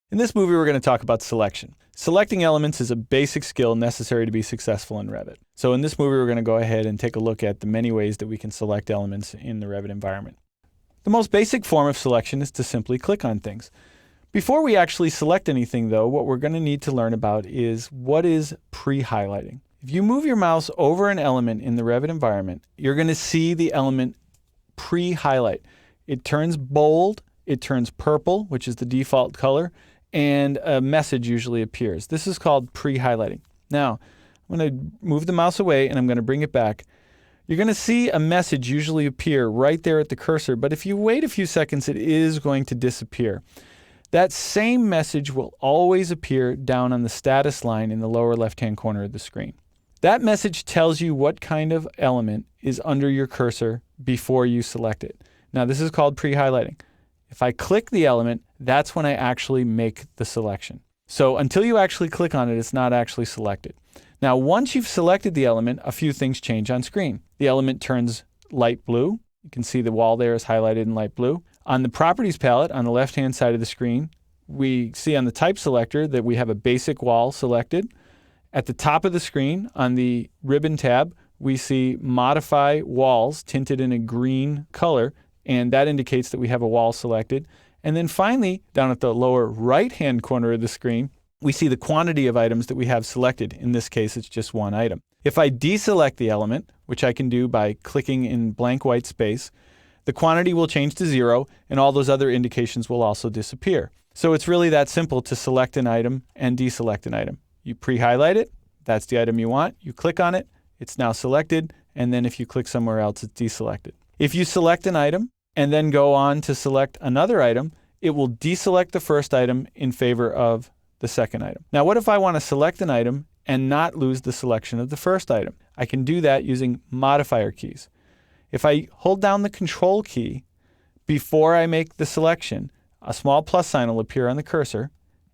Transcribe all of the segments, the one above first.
In this movie, we're going to talk about selection. Selecting elements is a basic skill necessary to be successful in Revit. So in this movie, we're going to go ahead and take a look at the many ways that we can select elements in the Revit environment. The most basic form of selection is to simply click on things. Before we actually select anything, though, what we're going to need to learn about is what is pre-highlighting. If you move your mouse over an element in the Revit environment, you're going to see the element pre-highlight. It turns bold, it turns purple, which is the default color, and a message usually appears. This is called pre-highlighting. Now, I'm going to move the mouse away and I'm going to bring it back. You're going to see a message usually appear right there at the cursor, but if you wait a few seconds, it is going to disappear. That same message will always appear down on the status line in the lower left-hand corner of the screen. That message tells you what kind of element is under your cursor before you select it. Now, this is called pre-highlighting. If I click the element, that's when I actually make the selection. So until you actually click on it, it's not actually selected. Now, once you've selected the element, a few things change on screen. The element turns light blue. You can see the wall there is highlighted in light blue. On the Properties palette on the left-hand side of the screen, we see on the Type selector that we have a basic wall selected. At the top of the screen, on the Ribbon tab, we see Modify Walls tinted in a green color, and that indicates that we have a wall selected. And then finally, down at the lower right-hand corner of the screen, we see the quantity of items that we have selected. In this case, it's just one item. If I deselect the element, which I can do by clicking in blank white space, the quantity will change to 0, and all those other indications will also disappear. So it's really that simple to select an item and deselect an item. You pre-highlight it, that's the item you want, you click on it, it's now selected, and then if you click somewhere else, it's deselected. If you select an item, and then go on to select another item, it will deselect the first item in favor of the second item. Now, what if I want to select an item and not lose the selection of the first item? I can do that using modifier keys. If I hold down the Control key before I make the selection, a small plus sign will appear on the cursor,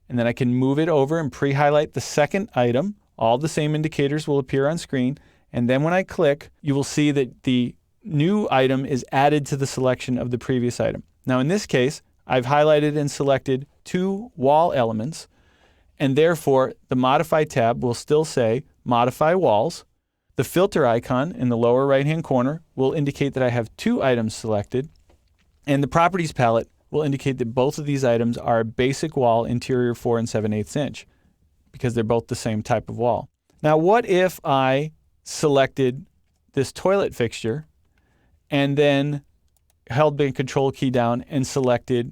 and then I can move it over and pre-highlight the second item. All the same indicators will appear on screen, and then when I click, you will see that the new item is added to the selection of the previous item. Now in this case, I've highlighted and selected 2 wall elements, and therefore the Modify tab will still say Modify Walls. The filter icon in the lower right-hand corner will indicate that I have 2 items selected, and the Properties palette will indicate that both of these items are a basic wall interior 4 7/8 inch, because they're both the same type of wall. Now what if I selected this toilet fixture and then held the Control key down and selected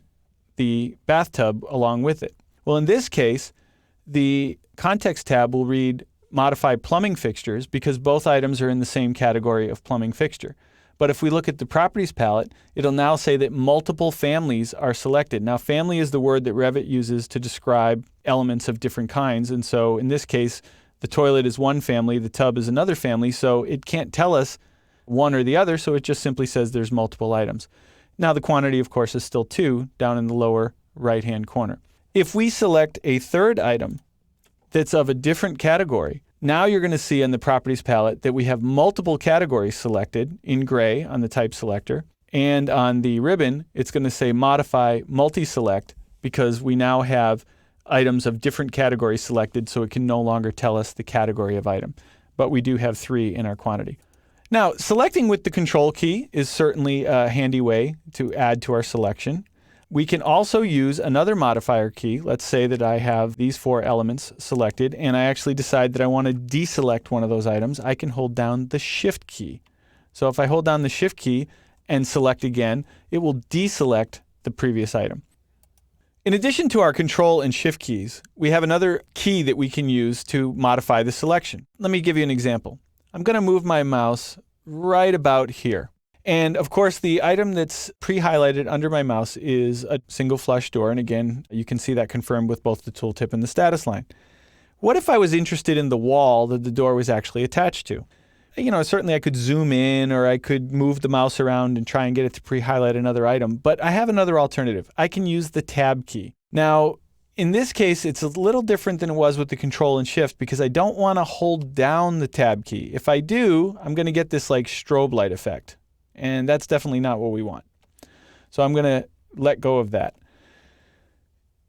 the bathtub along with it? Well, in this case, the Context tab will read Modify Plumbing Fixtures because both items are in the same category of plumbing fixture. But if we look at the Properties palette, it'll now say that multiple families are selected. Now, family is the word that Revit uses to describe elements of different kinds. And so in this case, the toilet is one family, the tub is another family, so it can't tell us one or the other, so it just simply says there's multiple items. Now the quantity, of course, is still 2 down in the lower right-hand corner. If we select a third item that's of a different category, now you're going to see on the Properties palette that we have multiple categories selected in gray on the Type selector, and on the ribbon, it's going to say Modify Multi-Select because we now have items of different categories selected, so it can no longer tell us the category of item. But we do have 3 in our quantity. Now, selecting with the Control key is certainly a handy way to add to our selection. We can also use another modifier key. Let's say that I have these 4 elements selected, and I actually decide that I want to deselect one of those items. I can hold down the Shift key. So if I hold down the Shift key and select again, it will deselect the previous item. In addition to our Control and Shift keys, we have another key that we can use to modify the selection. Let me give you an example. I'm going to move my mouse right about here. And of course, the item that's pre-highlighted under my mouse is a single flush door. And again, you can see that confirmed with both the tooltip and the status line. What if I was interested in the wall that the door was actually attached to? Certainly I could zoom in or I could move the mouse around and try and get it to pre-highlight another item. But I have another alternative. I can use the Tab key. Now, in this case, it's a little different than it was with the Control and Shift because I don't want to hold down the Tab key. If I do, I'm going to get this like strobe light effect. And that's definitely not what we want. So I'm going to let go of that.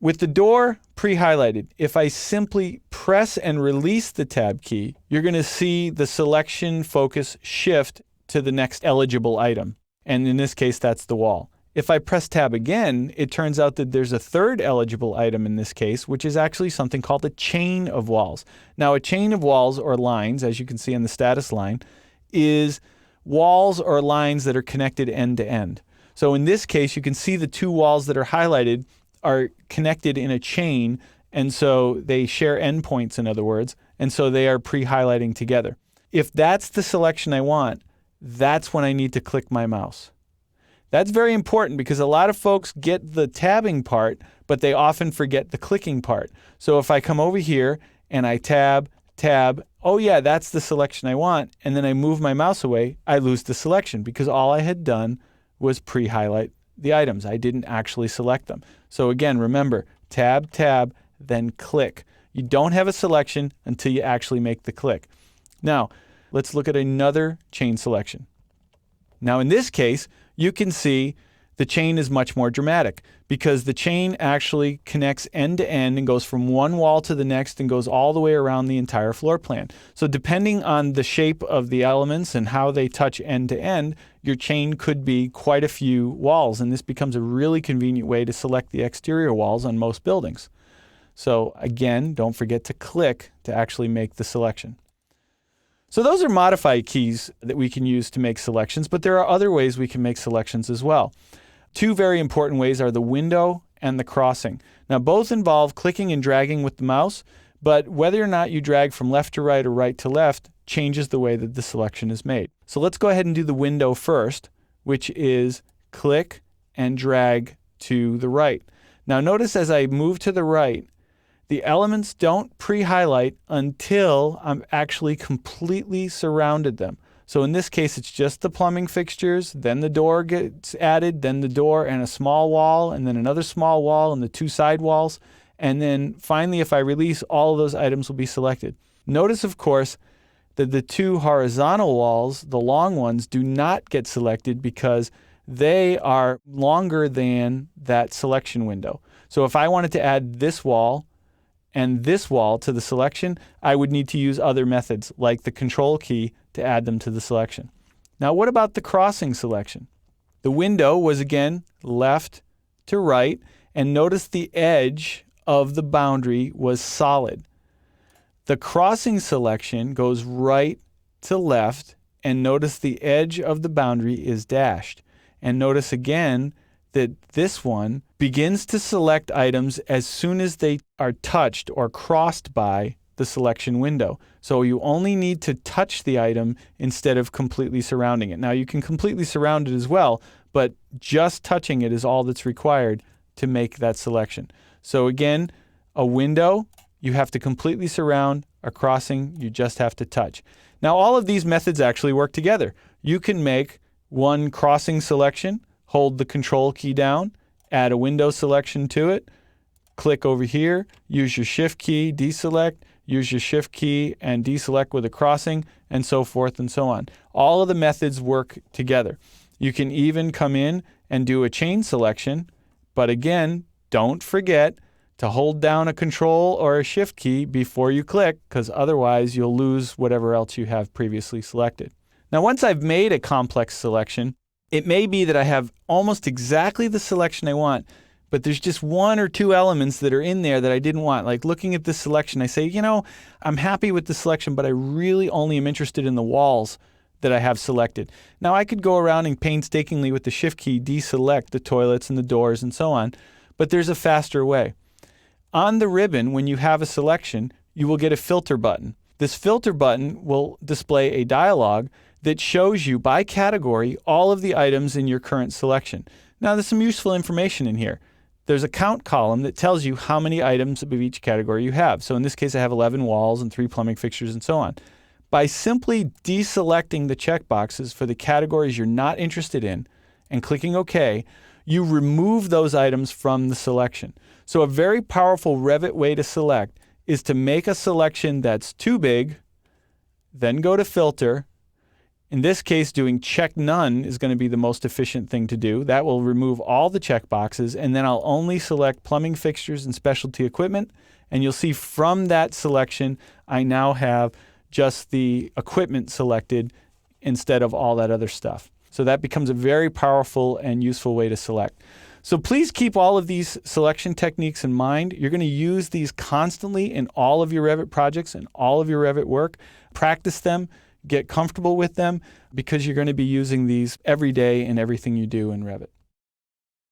With the door pre-highlighted, if I simply press and release the tab key, you're going to see the selection focus shift to the next eligible item. And in this case, that's the wall. If I press tab again, it turns out that there's a third eligible item in this case, which is actually something called a chain of walls. Now, a chain of walls or lines, as you can see on the status line, is walls or lines that are connected end to end. So in this case, you can see the two walls that are highlighted are connected in a chain, and so they share endpoints, in other words, and so they are pre-highlighting together. If that's the selection I want, that's when I need to click my mouse. That's very important because a lot of folks get the tabbing part, but they often forget the clicking part. So if I come over here and I tab, oh yeah, that's the selection I want, and then I move my mouse away, I lose the selection because all I had done was pre-highlight the items. I didn't actually select them. So again, remember, tab, then click. You don't have a selection until you actually make the click. Now, let's look at another chain selection. Now, in this case, you can see the chain is much more dramatic because the chain actually connects end to end and goes from one wall to the next and goes all the way around the entire floor plan. So depending on the shape of the elements and how they touch end to end, your chain could be quite a few walls, and this becomes a really convenient way to select the exterior walls on most buildings. So again, don't forget to click to actually make the selection. So those are modify keys that we can use to make selections, but there are other ways we can make selections as well. Two very important ways are the window and the crossing. Now, both involve clicking and dragging with the mouse, but whether or not you drag from left to right or right to left changes the way that the selection is made. So let's go ahead and do the window first, which is click and drag to the right. Now, notice as I move to the right, the elements don't pre-highlight until I'm actually completely surrounded them. So in this case, it's just the plumbing fixtures, then the door gets added, then the door and a small wall, and then another small wall and the two side walls. And then finally, if I release, all of those items will be selected. Notice, of course, that the two horizontal walls, the long ones, do not get selected because they are longer than that selection window. So if I wanted to add this wall and this wall to the selection, I would need to use other methods like the control key to add them to the selection. Now, what about the crossing selection? The window was again left to right, and notice the edge of the boundary was solid. The crossing selection goes right to left, and notice the edge of the boundary is dashed. And notice again that this one begins to select items as soon as they are touched or crossed by the selection window. So you only need to touch the item instead of completely surrounding it. Now, you can completely surround it as well, but just touching it is all that's required to make that selection. So again, a window, you have to completely surround. A crossing, you just have to touch. Now, all of these methods actually work together. You can make one crossing selection, hold the control key down, add a window selection to it, click over here, use your shift key, deselect, use your shift key and deselect with a crossing, and so forth and so on. All of the methods work together. You can even come in and do a chain selection, but again, don't forget to hold down a control or a shift key before you click, because otherwise you'll lose whatever else you have previously selected. Now, once I've made a complex selection, it may be that I have almost exactly the selection I want, but there's just one or two elements that are in there that I didn't want. Like looking at this selection, I say, I'm happy with the selection, but I really only am interested in the walls that I have selected. Now, I could go around and painstakingly with the shift key deselect the toilets and the doors and so on, but there's a faster way. On the ribbon, when you have a selection, you will get a filter button. This filter button will display a dialog that shows you by category all of the items in your current selection. Now, there's some useful information in here. There's a count column that tells you how many items of each category you have. So in this case, I have 11 walls and 3 plumbing fixtures and so on. By simply deselecting the checkboxes for the categories you're not interested in and clicking OK, you remove those items from the selection. So a very powerful Revit way to select is to make a selection that's too big, then go to Filter, In this case, doing check none is going to be the most efficient thing to do. That will remove all the check boxes, and then I'll only select plumbing fixtures and specialty equipment. And you'll see from that selection, I now have just the equipment selected instead of all that other stuff. So that becomes a very powerful and useful way to select. So please keep all of these selection techniques in mind. You're going to use these constantly in all of your Revit projects and all of your Revit work. Practice them, get comfortable with them, because you're going to be using these every day in everything you do in Revit.